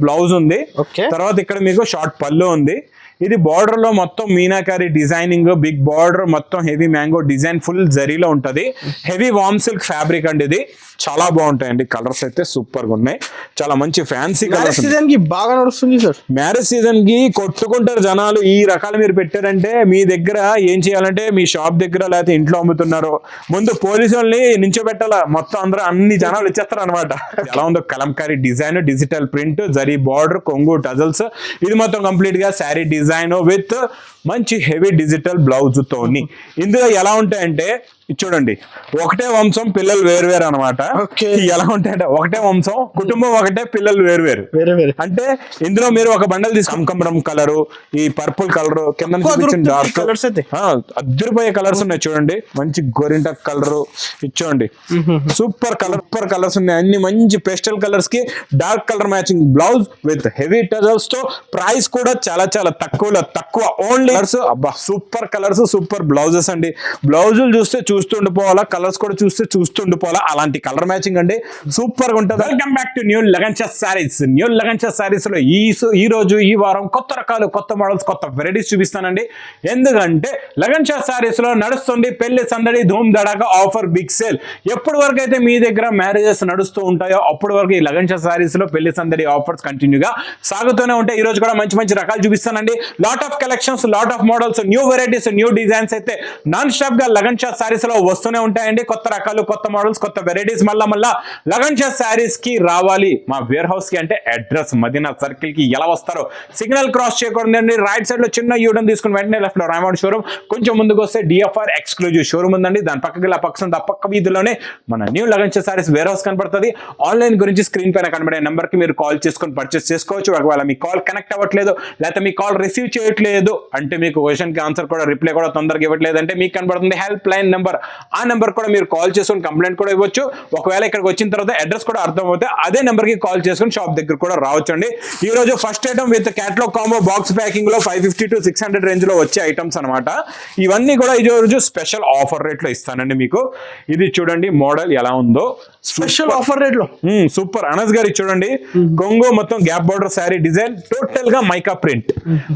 Blouse ఉంది. తర్వాత ఇక్కడ మీకు షార్ట్ పళ్ళు ఉంది. ఇది బార్డర్ లో మొత్తం మీనాకారి డిజైనింగ్, బిగ్ బార్డర్, మొత్తం హెవీ మ్యాంగో డిజైన్, ఫుల్ జరీలో ఉంటది. హెవీ వామ్ సిల్క్ ఫ్యాబ్రిక్ అండి. ఇది చాలా బాగుంటాయండి. కలర్స్ అయితే సూపర్ గా ఉన్నాయి. చాలా మంచి ఫ్యాన్సీ కలర్స్. సీజన్ కి బాగా నడుస్తుంది సార్. మ్యారేజ్ సీజన్ కి కొట్టుకుంటారు జనాలు. ఈ రకాలు మీరు పెట్టారంటే మీ దగ్గర ఏం చేయాలంటే మీ షాప్ దగ్గర లేకపోతే ఇంట్లో అమ్ముతున్నారు, ముందు పోలీసు వాళ్ళని నించోబెట్టాలా. మొత్తం అందరూ అన్ని జనాలు వచ్చేస్తారు అనమాట. ఎలా ఉందో Kalamkari design, digital print, zari border, కొంగు టజల్స్. ఇది మొత్తం కంప్లీట్ గా శారీ డిజైన్ విత్ మంచి హెవీ డిజిటల్ బ్లౌజ్ తోని. ఇందులో ఎలా ఉంటాయంటే చూడండి, ఒకటే వంశం పిల్లలు వేరువేరు అనమాట. ఎలా ఉంటాయంటే ఒకటే వంశం, కుటుంబం ఒకటే, పిల్లలు వేరువేరు. అంటే ఇందులో మీరు ఒక బండల్ తీసుకు కనకాంబరం కలర్, ఈ పర్పుల్ కలర్, కింద డార్క్ కలర్స్ అయితే అద్దరిపోయే కలర్స్ ఉన్నాయి. చూడండి, మంచి గోరింటా కలర్ ఇచ్చోండి, సూపర్ కలర్స్ ఉన్నాయి. అన్ని మంచి పేస్టల్ కలర్స్ కి dark colour matching blouse with heavy tassels తో. ప్రైస్ కూడా చాలా చాలా తక్కువ ఓన్లీ. అబ్బా సూపర్ కలర్స్, సూపర్ బ్లౌజెస్ అండి. బ్లౌజులు చూస్తుండిపోవాలా, కలర్స్ కూడా చూస్తుండిపోవాలా. అలాంటి కలర్ మ్యాచింగ్ అండి, సూపర్ గా ఉంటుంది. Welcome back to new Lagansha saris. New Lagansha saris లో ఈ రోజు ఈ వారం కొత్త రకాలు, కొత్త మోడల్స్, కొత్త వెరైటీస్ చూపిస్తానండి. ఎందుకంటే లగన్షా సారీస్ లో నడుస్తుంది పెళ్లి సందడి, ధూమ్ దడాగా ఆఫర్, బిగ్ సేల్. ఎప్పటి వరకు అయితే మీ దగ్గర మ్యారేజెస్ నడుస్తూ ఉంటాయో అప్పటి వరకు ఈ లగన్షా సారీస్ లో పెళ్లి సందడి ఆఫర్స్ కంటిన్యూగా సాగుతూనే ఉంటాయి. ఈ రోజు కూడా మంచి మంచి రకాలు చూపిస్తానండి. Lot of collections, lot of models, new varieties, new designs అయితే నాన్ స్టాప్ గా లగన్షా సారీస్ లో వస్తూనే ఉంటాయండి. కొత్త రకాలు, కొత్త మోడల్స్, కొత్త వెరైటీస్. మళ్ళా లగన్షా సారీస్ కి రావాలి మా వేర్ హౌస్ కి అంటే అడ్రస్ మదీనా సర్కిల్ కి ఎలా వస్తారో సిగ్నల్ క్రాస్ చేయకూడదండి. రైట్ సైడ్ లో చిన్న యూటర్న్ తీసుకుని వెంటనే లెఫ్ట్ లో రాయమౌంట్ షోరూమ్, కొంచెం ముందుకు వస్తే డిఎఫ్ఆర్ ఎక్స్క్లూజివ్ షోరూమ్ ఉందండి. దాని పక్కకి పక్క వీధిలోనే మన new Lagansha sarees warehouse కనపడుతుంది. ఆన్లైన్ గురించి స్క్రీన్ పైన కనబడే నెంబర్ కి మీరు కాల్ చేసుకొని పర్చేస్ చేసుకోవచ్చు. ఒకవేళ మీ కాల్ కనెక్ట్ అవ్వట్లేదు, లేకపోతే మీ కాల్ రిసీవ్ చేయట్లేదు అంటే, మీకు క్వశ్చన్ కి ఆన్సర్ కూడా రిప్లై కూడా తొందరగా ఇవ్వట్లేదు అంటే, మీకు కనబడుతుంది హెల్ప్ లైన్ నెంబర్. ఆ నెంబర్ కూడా మీరు కాల్ చేసుకుని కంప్లైంట్ కూడా ఇవ్వచ్చు. ఒకవేళ ఇక్కడికి వచ్చిన తర్వాత అడ్రస్ కూడా అర్థం అవుతే అదే నెంబర్ కి కాల్ చేసుకుని షాప్ దగ్గర కూడా రావచ్చు అండి. ఈ రోజు first item with catalogue combo box packing లో 550 to 600 రేంజ్ లో వచ్చే ఐటమ్స్ అనమాట. ఇవన్నీ కూడా ఈ రోజు స్పెషల్ ఆఫర్ రేట్ లో ఇస్తానండి మీకు. ఇది చూడండి మోడల్ ఎలా ఉందో, స్పెషల్ ఆఫర్ రేట్ లో సూపర్. అనస్ గారి చూడండి, కొంగో మొత్తం gap border sari design, total గా mica print,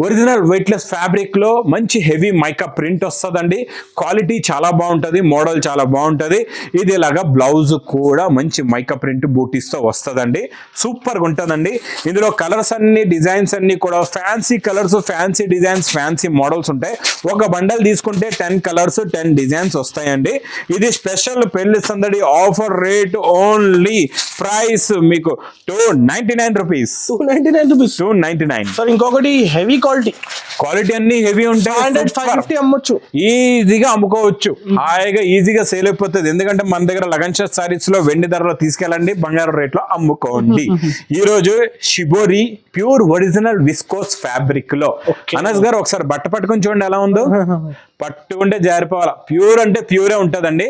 original weightless fabric లో మంచి హెవీ మైకా ప్రింట్ వస్తుందండి. క్వాలిటీ చాలా బాగుంటది, మోడల్ చాలా బాగుంటది. ఇది ఇలాగా బ్లౌజ్ కూడా మంచి మైకా ప్రింట్ బూటీస్ తో వస్తుందండి. సూపర్ గా ఉంటుందండి. ఇందులో కలర్స్ అన్ని, డిజైన్స్ అన్ని కూడా fancy colours, fancy designs, fancy models ఉంటాయి. ఒక బండల్ తీసుకుంటే 10 కలర్స్ 10 డిజైన్స్ వస్తాయండి. ఇది స్పెషల్ పెళ్లి సందడి ఆఫర్ రేట్. ఓన్లీ ప్రైస్ మీకు 299 రూపీస్. 299. సార్ ఇంకొకటి హెవీ క్వాలిటీ అన్ని హెవీ ఉంటాయి. 550 అమ్మొచ్చు, ఈజీగా అమ్ముకోవచ్చు, హాయిగా ఈజీగా సేల్ అయిపోతుంది. ఎందుకంటే మన దగ్గర లగన్షా సారీస్ లో వెండి ధరలో తీసుకెళ్ళండి, బంగారం రేట్ లో అమ్ముకోండి. ఈ రోజు shibori pure original viscose fabric లో. అనస్ గారు ఒకసారి బట్ట పట్టుకొని చూడండి ఎలా ఉందో. పట్టుకుంటే జారిపోవాలా. ప్యూర్ అంటే ప్యూరే ఉంటదండి.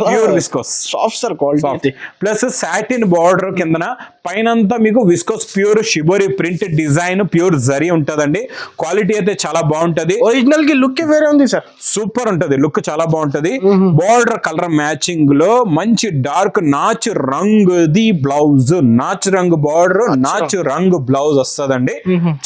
Pure viscose soft sir quality. Plus satin border కిందన పైనంతా మీకు viscose pure shibori print design, pure zari ఉంటదండి. క్వాలిటీ అయితే చాలా బాగుంటది. ఒరిజినల్ కి లుక్ వేరే ఉంది సార్, సూపర్ ఉంటది, లుక్ చాలా బాగుంటది. బార్డర్ కలర్ మ్యాచింగ్ లో మంచి డార్క్ నాచ్ రంగుది బ్లౌజ్, నాచ్ రంగు బార్డర్, నాచ్ రంగు బ్లౌజ్ వస్తుందండి.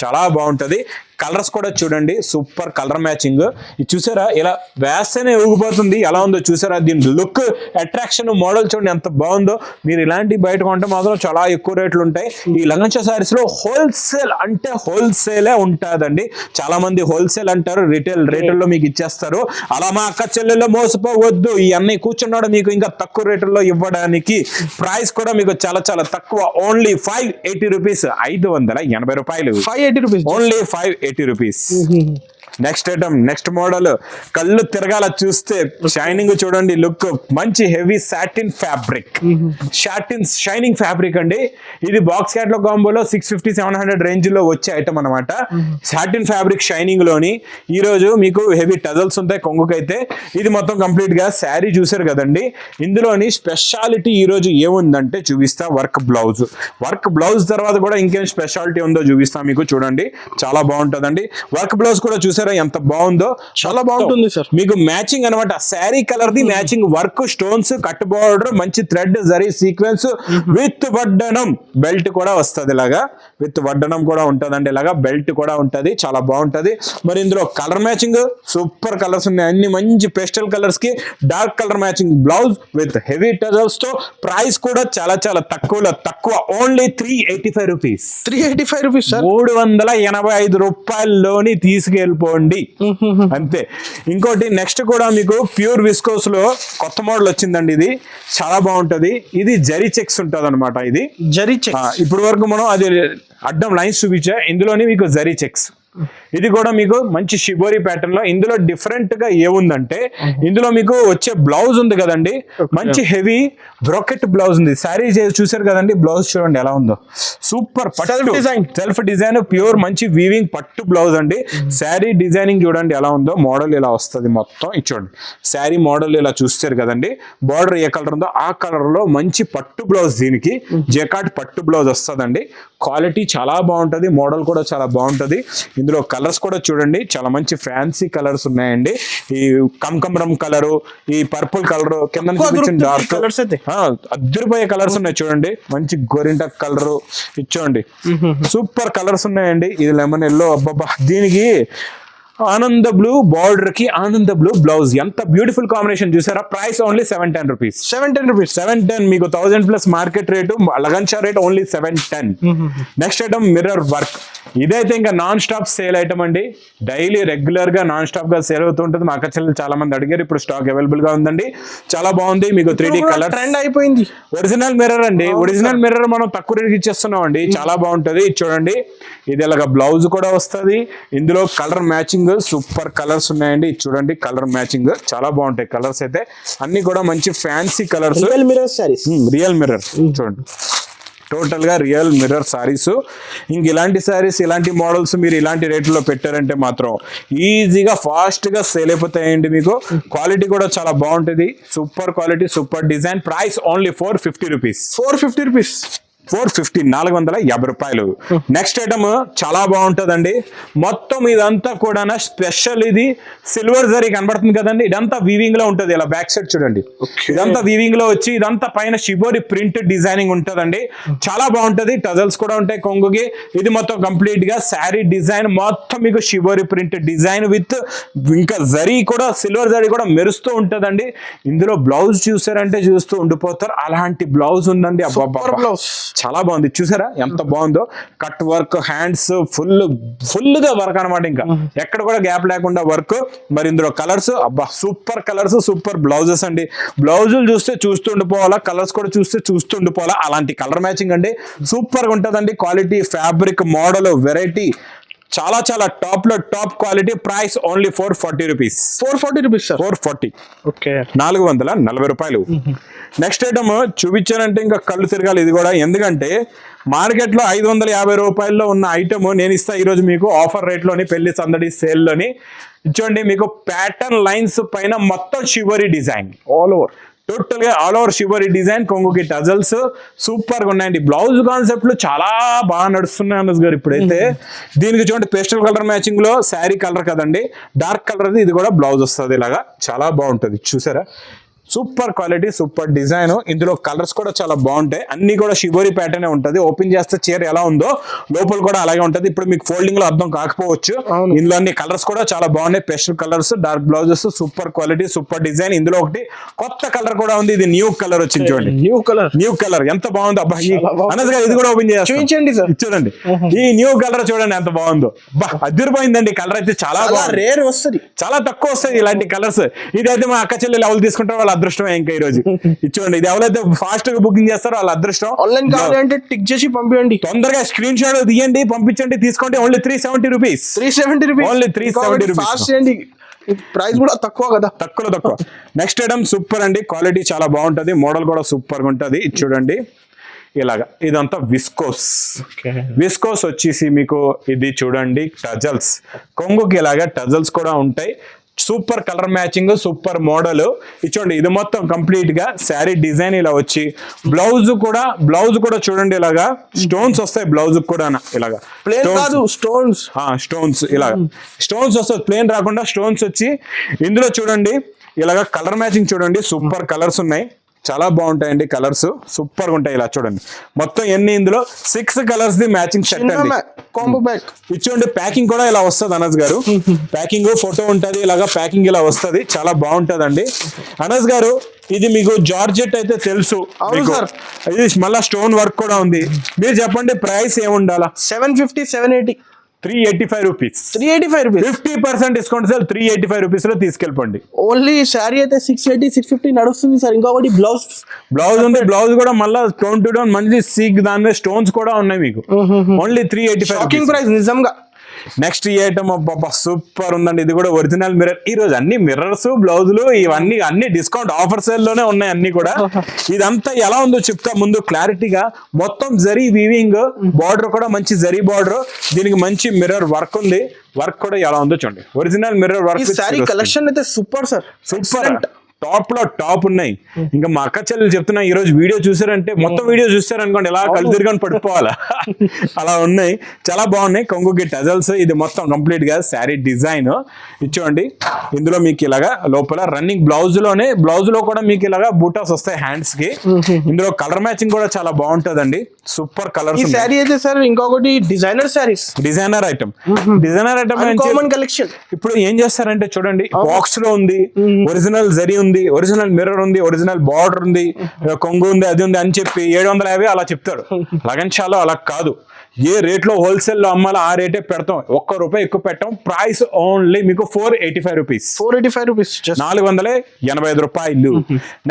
చాలా బాగుంటది. కలర్స్ కూడా చూడండి, సూపర్ కలర్ మ్యాచింగ్. ఇది చూసారా, ఇలా వేస్తేనే ఊగిపోతుంది. ఎలా ఉందో చూసారా, దీని లుక్, అట్రాక్షన్, మోడల్ చూడండి ఎంత బాగుందో. మీరు ఇలాంటి బయట కొంటే మాత్రం చాలా ఎక్కువ రేట్లు ఉంటాయి. ఈ లగన్షా సారీస్ లో హోల్సేల్ అంటే హోల్సేలే ఉంటుందండి. చాలా మంది హోల్సేల్ అంటారు, రిటైల్ రేట్లలో మీకు ఇచ్చేస్తారు. అలా మా అక్క చెల్లెల్లో మోసపోవద్దు. ఈ అన్నీ కూర్చున్నాడు మీకు ఇంకా తక్కువ రేట్లలో ఇవ్వడానికి. ప్రైస్ కూడా మీకు చాలా చాలా తక్కువ. ఓన్లీ 580 రూపీస్, 580 రూపాయలు. 580 rupees, only 580 rupees. Next item, next model. కళ్ళు తిరగాల చూస్తే షైనింగ్ చూడండి, లుక్ మంచి heavy satin fabric, shining fabric అండి. ఇది బాక్స్ క్యాటలాగ్ కాంబోలో 650-700 రేంజ్ లో వచ్చే ఐటమ్ అనమాట. సాటిన్ ఫ్యాబ్రిక్ షైనింగ్ లోని ఈ రోజు మీకు హెవీ టజల్స్ ఉంటాయి కొంగుకైతే. ఇది మొత్తం కంప్లీట్ గా శారీ చూసారు కదండి. ఇందులోని స్పెషాలిటీ ఈ రోజు ఏముందంటే చూపిస్తా. వర్క్ బ్లౌజ్ తర్వాత కూడా ఇంకేం స్పెషాలిటీ ఉందో చూపిస్తా మీకు. చూడండి చాలా బాగుంటుందండి. వర్క్ బ్లౌజ్ కూడా చూసారు చూసారా ఎంత బాగుందో, చాలా బాగుంటుంది సార్. మీకు మ్యాచింగ్ అనమాట శారీ కలర్ ది matching work, stones, cut border, మంచి థ్రెడ్ జరీ సీక్వెన్స్ విత్ వడ్డనం, బెల్ట్ కూడా వస్తుంది ఇలాగా, విత్ వడ్డనం కూడా ఉంటదండి, ఇలాగా బెల్ట్ కూడా ఉంటది, చాలా బాగుంటది. మరి ఇందులో కలర్ మ్యాచింగ్ సూపర్ కలర్స్ ఉన్నాయి, అన్ని మంచి పేస్టల్ కలర్స్ కి dark colour matching blouse with heavy tassels తో. ప్రైస్ కూడా చాలా చాలా తక్కువ, ఓన్లీ 385 రూపీస్. 385 rupees sir. 385 రూపాయల్లోని తీసుకెళ్ళిపోండి అంతే. ఇంకోటి నెక్స్ట్ కూడా మీకు ప్యూర్ విస్కోస్ లో కొత్త మోడల్ వచ్చిందండి, ఇది చాలా బాగుంటది. ఇది జరీ చెక్స్ ఉంటది అనమాట, ఇది జరీ చెక్. ఇప్పుడు వరకు మనం అది అడ్డం లైన్స్ చూపించా, ఇందులోని మీకు జరీ చెక్స్. ఇది కూడా మీకు మంచి షిబోరి ప్యాటర్న్ లో. ఇందులో డిఫరెంట్ గా ఏముందంటే ఇందులో మీకు వచ్చే బ్లౌజ్ ఉంది కదండి, మంచి హెవీ బ్రోకెట్ బ్లౌజ్ ఉంది. శారీ చూసారు కదండి, బ్లౌజ్ చూడండి ఎలా ఉందో, సూపర్ సెల్ఫ్ డిజైన్ ప్యూర్ మంచి వీవింగ్ పట్టు బ్లౌజ్ అండి. శారీ డిజైనింగ్ చూడండి ఎలా ఉందో, మోడల్ ఇలా వస్తుంది మొత్తం. ఇది చూడండి శారీ మోడల్ ఇలా చూస్తారు కదండి, బార్డర్ ఏ కలర్ ఉందో ఆ కలర్ లో మంచి పట్టు బ్లౌజ్, దీనికి జకాట్ పట్టు బ్లౌజ్ వస్తుందండి. క్వాలిటీ చాలా బాగుంటది, మోడల్ కూడా చాలా బాగుంటది. ఇందులో కలర్స్ కూడా చూడండి చాలా మంచి ఫ్యాన్సీ కలర్స్ ఉన్నాయండి. ఈ కమకమరం కలరు, ఈ పర్పుల్ కలర్, కింద చూపించిన డార్క్ కలర్స్ అయితే అద్దరిపోయే కలర్స్ ఉన్నాయి చూడండి. మంచి గోరింటక్ కలరు ఇచ్చోండి, సూపర్ కలర్స్ ఉన్నాయండి. ఇది లెమన్ ఎల్లో, అబ్బబ్బా దీనికి ఆనంద బ్లూ బార్డర్ కి ఆనంద బ్లూ బ్లౌజ్, ఎంత బ్యూటిఫుల్ కాంబినేషన్ చూసారా. Price only 710 rupees. 710 మీకు 1000+ market rate, Lagansha rate only 710. Next item mirror work. ఇదైతే ఇంకా నాన్ స్టాప్ సేల్ ఐటమ్ అండి, డైలీ రెగ్యులర్ గా నాన్ స్టాప్ గా సేల్ అవుతుంటుంది. మా అక్కచెల్లెలు చాలా మంది అడిగారు, ఇప్పుడు స్టాక్ అవైలబుల్ గా ఉందండి, చాలా బాగుంది. మీకు 3D కలర్ ట్రెండ్ అయిపోయింది. ఒరిజినల్ మిర్రర్ అండి, ఒరిజినల్ మిర్రర్ మనం తక్కువ రేట్ ఇచ్చేస్తున్నాం అండి, చాలా బాగుంటది. చూడండి ఇది ఇలాగా బ్లౌజ్ కూడా వస్తుంది. ఇందులో కలర్ మ్యాచింగ్ సూపర్ కలర్స్ ఉన్నాయండి, చూడండి కలర్ మ్యాచింగ్ చాలా బాగుంటాయి. కలర్స్ అయితే అన్ని కూడా మంచి ఫ్యాన్సీ కలర్స్, రియల్ మిర్రర్ చూడండి, టోటల్ గా రియల్ మిర్రర్ సారీస్. ఇంక ఇలాంటి సారీస్, ఇలాంటి మోడల్స్ మీరు ఇలాంటి రేట్లో పెట్టారంటే మాత్రం ఈజీగా ఫాస్ట్ గా సేల్ అయిపోతాయండి. మీకు క్వాలిటీ కూడా చాలా బాగుంటుంది, super quality, super design. Price only 450 rupees. 450 rupees. 450, 450 రూపాయలు. నెక్స్ట్ ఐటమ్ చాలా బాగుంటుందండి, మొత్తం ఇదంతా కూడా స్పెషల్. ఇది సిల్వర్ జరీ కనబడుతుంది కదండి, ఇదంతా వీవింగ్ లో ఉంటుంది. ఇలా బ్యాక్ సైడ్ చూడండి, ఇదంతా వీవింగ్ లో వచ్చి ఇదంతా పైన షిబోరి ప్రింట్ డిజైనింగ్ ఉంటుందండి, చాలా బాగుంటది. టజల్స్ కూడా ఉంటాయి కొంగుకి. ఇది మొత్తం కంప్లీట్ గా శారీ డిజైన్ మొత్తం మీకు షిబోరి ప్రింట్ డిజైన్ విత్ ఇంకా జరీ కూడా, సిల్వర్ జరీ కూడా మెరుస్తూ ఉంటుందండి. ఇందులో బ్లౌజ్ చూసారంటే చూస్తూ ఉండిపోతారు, అలాంటి బ్లౌజ్ ఉందండి. అబ్బా బ్లౌజ్ చాలా బాగుంది, చూసారా ఎంత బాగుందో. కట్ వర్క్, హ్యాండ్స్ ఫుల్ గా వర్క్ అనమాట, ఇంకా ఎక్కడ కూడా గ్యాప్ లేకుండా వర్క్. మరి ఇందులో కలర్స్, అబ్బా సూపర్ కలర్స్, సూపర్ బ్లౌజెస్ అండి. బ్లౌజులు చూస్తే చూస్తుండిపోవాలా, కలర్స్ కూడా చూస్తే చూస్తుండిపోవాలా, అలాంటి కలర్ మ్యాచింగ్ అండి, సూపర్ గా ఉంటుందండి. క్వాలిటీ, ఫ్యాబ్రిక్, మోడల్, వెరైటీ చాలా చాలా టాప్ లో top quality. Price only 440 rupees. 440 rupees sir. 440, okay, 440 రూపాయలు. నెక్స్ట్ ఐటమ్ చూపించానంటే ఇంకా కళ్ళు తిరగాలి. ఇది కూడా ఎందుకంటే మార్కెట్ లో 550 రూపాయల్లో ఉన్న ఐటమ్ నేను ఇస్తా ఈరోజు మీకు ఆఫర్ రేట్ లోని, పెళ్లి సందడి సేల్ లోని. ఇచ్చోండి మీకు ప్యాటర్న్ లైన్స్ పైన మొత్తం షివరీ డిజైన్ ఆల్ ఓవర్, టోటల్ గా ఆల్ ఓవర్ షివరీ డిజైన్, కొంగుకి టజల్స్ సూపర్ గా ఉన్నాయండి. బ్లౌజ్ కాన్సెప్ట్లు చాలా బాగా నడుస్తున్నాయి అనస్ గారు ఇప్పుడైతే. దీనికి చూడండి పేస్టల్ కలర్ మ్యాచింగ్ లో శారీ కలర్ కదండి, డార్క్ కలర్, ఇది కూడా బ్లౌజ్ వస్తుంది ఇలాగా, చాలా బాగుంటది. చూసారా సూపర్ క్వాలిటీ, సూపర్ డిజైన్. ఇందులో కలర్స్ కూడా చాలా బాగుంటాయి, అన్ని కూడా షిబోరి ప్యాటర్న్ ఉంటది. ఓపెన్ చేస్తే చీర ఎలా ఉందో లోపల కూడా అలాగే ఉంటది. ఇప్పుడు మీకు ఫోల్డింగ్ లో అర్థం కాకపోవచ్చు, ఇందులో అన్ని కలర్స్ కూడా చాలా బాగున్నాయి, pastel colours, dark blouses, super quality, super design. ఇందులో ఒకటి కొత్త కలర్ కూడా ఉంది, ఇది న్యూ కలర్ వచ్చింది చూడండి, న్యూ కలర్ ఎంత బాగుందో. అబ్బా అనస్ గారు ఇది కూడా ఓపెన్ చేయండి సార్, చూడండి ఈ న్యూ కలర్ చూడండి ఎంత బాగుందో. బా అదిరిపోయిందండి, కలర్ అయితే చాలా రేర్ వస్తుంది, చాలా తక్కువ వస్తాయి ఇలాంటి కలర్స్. ఇదైతే మా అక్క చెల్లెలు ఎవరు తీసుకుంటారో వాళ్ళ అదృష్టమే ఇంకా ఈ రోజు. చూడండి ఇది ఎవరైతే ఫాస్ట్ గా బుకింగ్ చేస్తారో వాళ్ళ అదృష్టం. ఆన్లైన్ కావాలంటే టిక్ చేసి పంపించండి, తొందరగా స్క్రీన్ షాట్ తీయండి, పంపించండి, తీసుకోండి. Only 370 rupees. 370 rupees, only 370 rupees. Fast చేయండి, ప్రైస్ కూడా తక్కువ కదా, తక్కువ. నెక్స్ట్ ఐటమ్ సూపర్ అండి, క్వాలిటీ చాలా బాగుంటది, మోడల్ కూడా సూపర్ గా ఉంటది. ఇది చూడండి ఇలాగా, ఇదంతా విస్కోస్. విస్కోస్ వచ్చేసి మీకు ఇది చూడండి టజల్స్, కొంగుకి ఇలాగా టజల్స్ కూడా ఉంటాయి. Super colour matching, super model. ఇచ్చోండి ఇది మొత్తం కంప్లీట్ గా శారీ డిజైన్ ఇలా వచ్చి బ్లౌజ్ కూడా చూడండి ఇలాగా స్టోన్స్ వస్తాయి బ్లౌజ్ కూడా ఇలాగా ప్లేన్ కాదు స్టోన్స్. స్టోన్స్ ఇలాగా స్టోన్స్ వస్తాయి, ప్లేన్ రాకుండా స్టోన్స్ వచ్చి ఇందులో చూడండి ఇలాగా కలర్ మ్యాచింగ్ చూడండి, సూపర్ కలర్స్ ఉన్నాయి, చాలా బాగుంటాయండి కలర్స్, సూపర్ గా ఉంటాయి. ఇలా చూడండి మొత్తం ఎన్ని ఇందులో 6 కలర్స్ ది మ్యాచింగ్ సెట్ అండి, కాంబో ప్యాక్. ఇచ్చోండి ప్యాకింగ్ కూడా ఇలా వస్తుంది అనస్ గారు, ప్యాకింగ్ ఫోటో ఉంటది, ఇలాగా ప్యాకింగ్ ఇలా వస్తుంది, చాలా బాగుంటదండి. అనస్ గారు ఇది మీకు జార్జెట్ అయితే తెలుసు మీకు, ఇది మళ్ళా స్టోన్ వర్క్ కూడా ఉంది. మీరు చెప్పండి ప్రైస్ ఏముండాలా? 750, 780, 385 rupees. 385 rupees. 50% discount sir, 385 rupees లో తీసుకెళ్ళిపోండి. ఓన్లీ శారీ అయితే 680, 650 నడుస్తుంది సార్. ఇంకొకటి బ్లౌజ్ ఉంది, బ్లౌజ్ కూడా మళ్ళీ టోన్ టు టోన్ మంచి సీక్, దాని మీద స్టోన్స్ కూడా ఉన్నాయి మీకు. ఓన్లీ 385 షాకింగ్ ప్రైస్ నిజంగా. నెక్స్ట్ ఈ ఐటమ్ అబ్బా సూపర్ ఉందండి, ఇది కూడా ఒరిజినల్ మిర్రర్. ఈ రోజు అన్ని మిర్రర్స్, బ్లౌజులు ఇవన్నీ అన్ని డిస్కౌంట్ ఆఫర్ సేల్ లోనే ఉన్నాయి అన్ని కూడా. ఇదంతా ఎలా ఉందో చెప్తా ముందు క్లారిటీగా. మొత్తం జరీ వీవింగ్, బార్డర్ కూడా మంచి జరీ బార్డర్, దీనికి మంచి మిర్రర్ వర్క్ ఉంది. వర్క్ కూడా ఎలా ఉందో చూడండి, original mirror work. Sorry collection అయితే సూపర్ సార్, సూపర్ టాప్ లో టాప్ ఉన్నాయి. ఇంకా మా అక్క చెల్లెలు చెప్తున్నా, ఈ రోజు వీడియో చూసారంటే మొత్తం వీడియో చూసారనుకోండి ఎలా కళ్ళు తిరగని పడిపోవాలా అలా ఉన్నాయి, చాలా బాగున్నాయి. కొంగుకి టజల్స్, ఇది మొత్తం కంప్లీట్ గా శారీ డిజైన్ ఇచ్చోండి. ఇందులో మీకు ఇలాగా లోపల రన్నింగ్ బ్లౌజ్ లో కూడా మీకు ఇలాగా బూటాస్ వస్తాయి హ్యాండ్స్ కి. ఇందులో కలర్ మ్యాచింగ్ కూడా చాలా బాగుంటదండి, సూపర్ కలర్స్. ఈ శారీ అయితే సార్ ఇంకొకటి designer saris, designer item common collection. ఇప్పుడు ఏం చేస్తారంటే చూడండి, బాక్స్ లో ఉంది, ఒరిజినల్ జరీ ఉంది, ఒరిజినల్ మిర్రర్ ఉంది, ఒరిజినల్ బార్డర్ ఉంది, కొంగు ఉంది, అది ఉంది అని చెప్పి 750 అలా చెప్తాడు. లగన్షాలో అలా కాదు, ఏ రేట్లో హోల్సేల్ లో అమ్మాలో ఆ రేటే పెడతాం, ₹1 ఎక్కువ పెట్టాం. ప్రైస్ ఓన్లీ మీకు 485 రూపీస్, 485 రూపీస్, 485 రూపాయలు.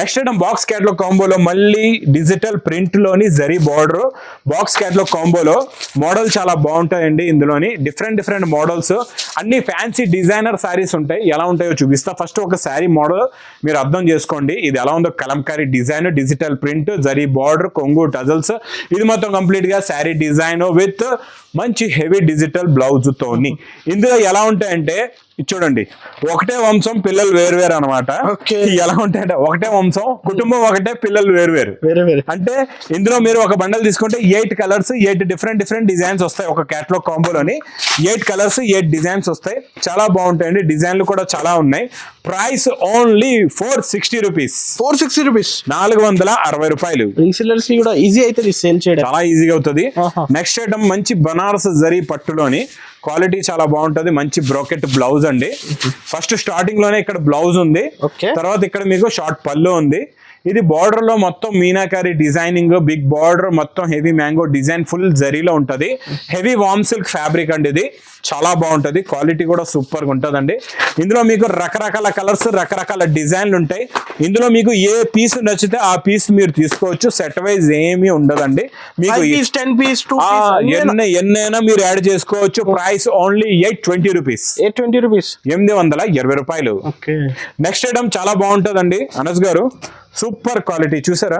నెక్స్ట్ ఐటమ్ బాక్స్ క్యాట్లాగ్ కాంబోలో మళ్ళీ డిజిటల్ ప్రింట్ లోని జరీ బార్డర్, బాక్స్ క్యాట్లాగ్ కాంబోలో మోడల్ చాలా బాగుంటాయండి. ఇందులోని డిఫరెంట్ మోడల్స్, అన్ని ఫ్యాన్సీ డిజైనర్ శారీస్ ఉంటాయి. ఎలా ఉంటాయో చూపిస్తా. ఫస్ట్ ఒక శారీ మోడల్ మీరు అర్థం చేసుకోండి, ఇది ఎలా ఉందో. Kalamkari design, digital print, zari border, కొంగు టజల్స్, ఇది మొత్తం కంప్లీట్ గా శారీ డిజైన్ విత్ మంచి హెవీ డిజిటల్ బ్లౌజ్ తోని. ఇందులో ఎలా ఉంటాయంటే చూడండి, ఒకటే వంశం పిల్లలు వేరువేరు అనమాట. ఎలా ఉంటాయంటే ఒకటే వంశం, కుటుంబం ఒకటే, పిల్లలు వేరువేరు. అంటే ఇందులో మీరు ఒక బండల్ తీసుకుంటే 8 కలర్స్, 8 డిఫరెంట్ డిజైన్స్ వస్తాయి. ఒక క్యాటలాగ్ కాంబోలోని 8 కలర్స్, 8 డిజైన్స్ వస్తాయి. చాలా బాగుంటాయండి, డిజైన్లు కూడా చాలా ఉన్నాయి. ప్రైస్ ఓన్లీ 460 రూపీస్, 460 రూపీస్, 460 రూపాయలు. రీసెల్లర్స్ కూడా ఈజీ అవుతుంది, సేల్ చేయడం చాలా ఈజీగా అవుతుంది. నెక్స్ట్ ఐటమ్ మంచి బనారస్ జరీ పట్టులోని, క్వాలిటీ చాలా బాగుంటది, మంచి బ్రోకెట్ బ్లౌజ్ అండి. ఫస్ట్ స్టార్టింగ్ లోనే ఇక్కడ బ్లౌజ్ ఉంది, తర్వాత ఇక్కడ మీకు షార్ట్ పళ్ళు ఉంది. ఇది బార్డర్ లో మొత్తం మీనాకారి డిజైనింగ్, బిగ్ బార్డర్, మొత్తం హెవీ మ్యాంగో డిజైన్, ఫుల్ జరీలో ఉంటది. హెవీ వామ్ సిల్క్ ఫ్యాబ్రిక్ అండి, ఇది చాలా బాగుంటది, క్వాలిటీ కూడా సూపర్ గా ఉంటదండి. ఇందులో మీకు రకరకాల కలర్స్, రకరకాల డిజైన్లు ఉంటాయి. ఇందులో మీకు ఏ పీస్ నచ్చితే ఆ పీస్ మీరు తీసుకోవచ్చు, సెట్ వైజ్ ఏమీ ఉండదండి. మీకు 10 పీస్, 2 ఎన్నైనా మీరు యాడ్ చేసుకోవచ్చు. ప్రైస్ ఓన్లీ 820 రూపీస్, 820 రూపీస్, 820 రూపాయలు. నెక్స్ట్ ఐటమ్ చాలా బాగుంటదండి అనస్ గారు, సూపర్ క్వాలిటీ చూసారా,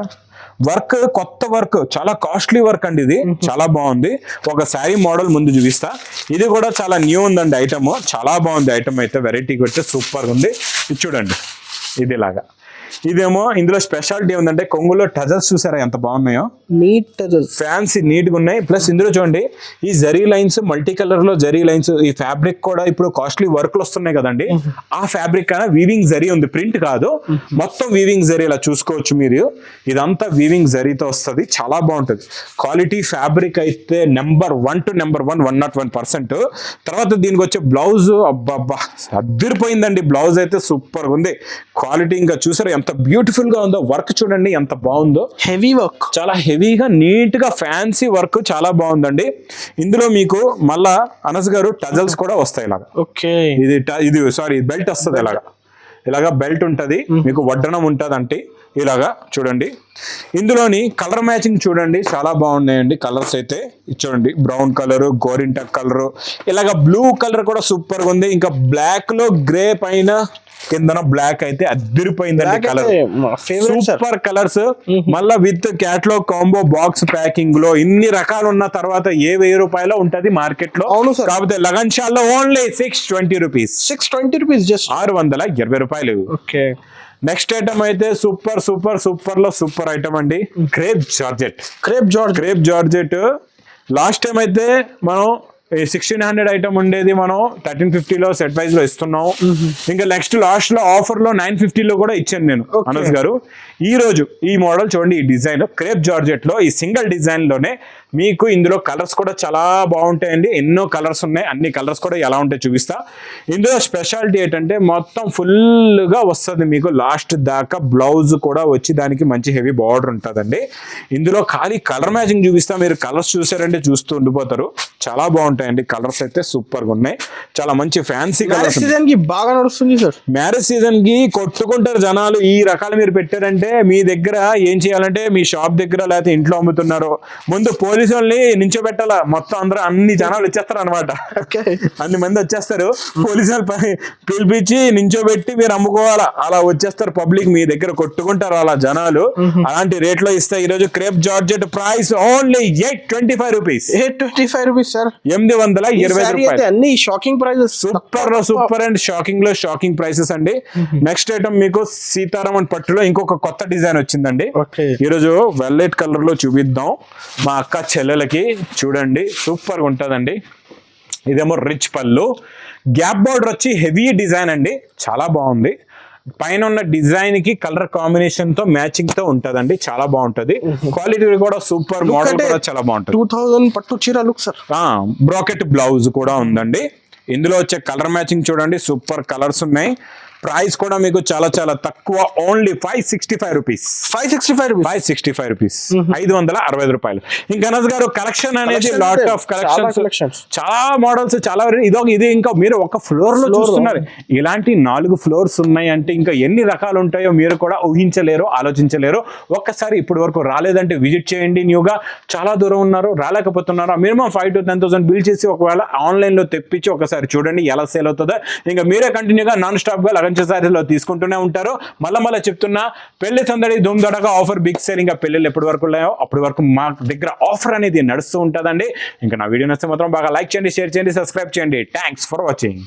వర్క్, కొత్త వర్క్, చాలా కాస్ట్లీ వర్క్ అండి. ఇది చాలా బాగుంది. ఒక శారీ మోడల్ ముందు చూపిస్తా. ఇది కూడా చాలా న్యూ ఉందండి ఐటమ్, చాలా బాగుంది ఐటమ్ అయితే, వెరైటీ కొట్టి సూపర్ ఉంది. ఇది చూడండి, ఇది లాగా. ఇదేమో ఇందులో స్పెషాలిటీ ఏంటంటే కొంగులో టజల్స్ చూసారా ఎంత బాగున్నాయో, నీట్ టజల్స్, ఫ్యాన్సీ నీట్ గా ఉన్నాయి. ప్లస్ ఇందులో చూడండి ఈ జరీ లైన్స్, మల్టీ కలర్ లో జరీ లైన్స్, ఈ ఫ్యాబ్రిక్ కూడా ఇప్పుడు కాస్ట్లీ వర్క్లు వస్తున్నాయి కదండి, ఆ ఫ్యాబ్రిక్ అయినా వీవింగ్ జరీ ఉంది, ప్రింట్ కాదు, మొత్తం వీవింగ్ జరీ ఇలా చూసుకోవచ్చు మీరు. ఇదంతా వీవింగ్ జరీతో వస్తుంది, చాలా బాగుంటుంది. క్వాలిటీ ఫ్యాబ్రిక్ అయితే నెంబర్ 1 to నెంబర్ 1, 101%. తర్వాత దీనికి వచ్చే బ్లౌజ్ అబ్బా అదిరిపోయిందండి, బ్లౌజ్ అయితే సూపర్ గా ఉంది. క్వాలిటీ ఇంకా చూసారా ఎంత బ్యూటిఫుల్ గా ఉందో, వర్క్ చూడండి ఎంత బాగుందో, హెవీ వర్క్, చాలా హెవీగా నీట్ గా ఫ్యాన్సీ వర్క్, చాలా బాగుందండి. ఇందులో మీకు మళ్ళా అనస్ గారు టజల్స్ కూడా వస్తాయి ఇలాగా. ఇది సారీ బెల్ట్ వస్తుంది, ఇలాగా బెల్ట్ ఉంటది మీకు, వడ్డనం ఉంటది అంటే ఇలాగా చూడండి. ఇందులోని కలర్ మ్యాచింగ్ చూడండి చాలా బాగున్నాయండి. కలర్స్ అయితే చూడండి, బ్రౌన్ కలర్, గోరింటక్ కలర్, ఇలాగ బ్లూ కలర్ కూడా సూపర్ గా ఉంది. ఇంకా బ్లాక్ లో గ్రే పైన కిందన బ్లాక్ అయితే అద్దరిపోయిందండి కలర్. Super colours. మళ్ళా with catalogue combo box packing లో ఇన్ని రకాలు ఉన్న తర్వాత ఏ 1000 రూపాయలు ఉంటది మార్కెట్ లో. అవును సార్. కాకపోతే లగన్ షాల్ లో ఓన్లీ 620 రూపీస్. 620 రూపీస్ జస్ట్ 620 రూపాయలు. ఓకే. నెక్స్ట్ ఐటమ్ అయితే సూపర్ సూపర్ సూపర్ లో సూపర్ ఐటమ్ అండి, crepe georgette. Crepe georgette last time అయితే మనం 1600 ఐటమ్ ఉండేది, మనం 1350 లో సెట్ వైజ్ లో ఇస్తున్నాం. ఇంకా నెక్స్ట్ లాస్ట్ లో ఆఫర్ లో 950 లో కూడా ఇచ్చాను నేను అనస్ గారు. ఈ రోజు ఈ మోడల్ చూడండి, ఈ డిజైన్ క్రేప్ జార్జెట్ లో ఈ సింగిల్ డిజైన్ లోనే మీకు ఇందులో కలర్స్ కూడా చాలా బాగుంటాయండి. ఎన్నో కలర్స్ ఉన్నాయి, అన్ని కలర్స్ కూడా ఎలా ఉంటాయి చూపిస్తా. ఇందులో స్పెషాలిటీ ఏంటంటే మొత్తం ఫుల్ గా వస్తుంది మీకు లాస్ట్ దాకా. బ్లౌజ్ కూడా వచ్చి దానికి మంచి హెవీ బార్డర్ ఉంటుందండి. ఇందులో ఖాళీ కలర్ మ్యాచింగ్ చూపిస్తా, మీరు కలర్స్ చూసారంటే చూస్తూ ఉండిపోతారు. చాలా బాగుంటాయండి కలర్స్ అయితే, సూపర్ గా ఉన్నాయి. చాలా మంచి ఫ్యాన్సీ కలర్స్. సీజన్ కి బాగా నడుస్తుంది సార్. మ్యారేజ్ సీజన్ కి కొట్టుకుంటారు జనాలు. ఈ రకాలు మీరు పెట్టారంటే మీ దగ్గర ఏం చేయాలంటే మీ షాప్ దగ్గర లేకపోతే ఇంట్లో అమ్ముతున్నారు, ముందు పోలీసు వాళ్ళని నించోబెట్టాలా. మొత్తం అందరూ అన్ని జనాలు వచ్చేస్తారు అనమాట. అన్ని మంది వచ్చేస్తారు, పోలీసు వాళ్ళు పిలిపించి నించోబెట్టి మీరు అమ్ముకోవాలా. అలా వచ్చేస్తారు పబ్లిక్ మీ దగ్గర, కొట్టుకుంటారు అలా జనాలు. అలాంటి రేట్ లో ఇస్తాయి. ఈ రోజు crepe georgette price only 825 rupees. 825 rupees sir. 825 రూపాయలు. అన్ని shocking prices. Super and shocking low shocking prices అండి. నెక్స్ట్ ఐటమ్ మీకు సీతారామన్ పట్టులో ఇంకొక కొత్త డిజైన్ వచ్చిందండి. ఈ రోజు వెల్లెట్ కలర్ లో చూపిద్దాం మా అక్క చెల్లెలకి. చూడండి సూపర్ గా ఉంటదండి. ఇదేమో రిచ్ పళ్ళు, గ్యాప్ బార్డర్ వచ్చి హెవీ డిజైన్ అండి, చాలా బాగుంది. పైన ఉన్న డిజైన్ కి కలర్ కాంబినేషన్ తో మ్యాచింగ్ తో ఉంటదండి, చాలా బాగుంటది. క్వాలిటీ కూడా సూపర్, మోడల్ కూడా చాలా బాగుంటది. 2000 పట్టు చీర లుక్ సార్. బ్రాకెట్ బ్లౌజ్ కూడా ఉందండి. ఇందులో వచ్చే కలర్ మ్యాచింగ్ చూడండి, సూపర్ కలర్స్ ఉన్నాయి. ప్రైస్ కూడా మీకు చాలా చాలా తక్కువ, ఓన్లీ 565 రూపీస్. 565 రూపీస్, 560 రూపాయలు. ఇంకా అనస్ గారు కలెక్షన్ అనేది లాట్ ఆఫ్ కలెక్షన్స్, చాలా మోడల్స్, చాలా ఇది ఇంకా మీరు ఒక ఫ్లోర్ లో చూస్తున్నారు. ఇలాంటి 4 ఫ్లోర్స్ ఉన్నాయి అంటే ఇంకా ఎన్ని రకాలు ఉంటాయో మీరు కూడా ఊహించలేరు, ఆలోచించలేరు. ఒక్కసారి ఇప్పటి వరకు రాలేదంటే విజిట్ చేయండి. న్యూగా చాలా దూరం ఉన్నారు, రాలేకపోతున్నారా, మినిమం 5,000 to 10,000 బిల్ చేసి ఒకవేళ ఆన్లైన్ లో తెప్పించి ఒకసారి చూడండి ఎలా సేల్ అవుతుందో. ఇంకా మీరే కంటిన్యూగా నాన్ స్టాప్ గా సారీలో తీసుకుంటూనే ఉంటారు. మళ్ళీ చెప్తున్నా, పెళ్లి సందడి ధూమ్ దడగా ఆఫర్, బిగ్ సేల్. ఇంకా పెళ్ళిళ్ళు ఎప్పటి వరకు ఉన్నాయో అప్పటి వరకు మా దగ్గర ఆఫర్ అనేది నడుస్తూ ఉంటుందండి. ఇంకా నా వీడియో నచ్చితే మాత్రం బాగా లైక్ చేయండి, షేర్ చేయండి, సబ్స్క్రైబ్ చేయండి. Thanks for watching.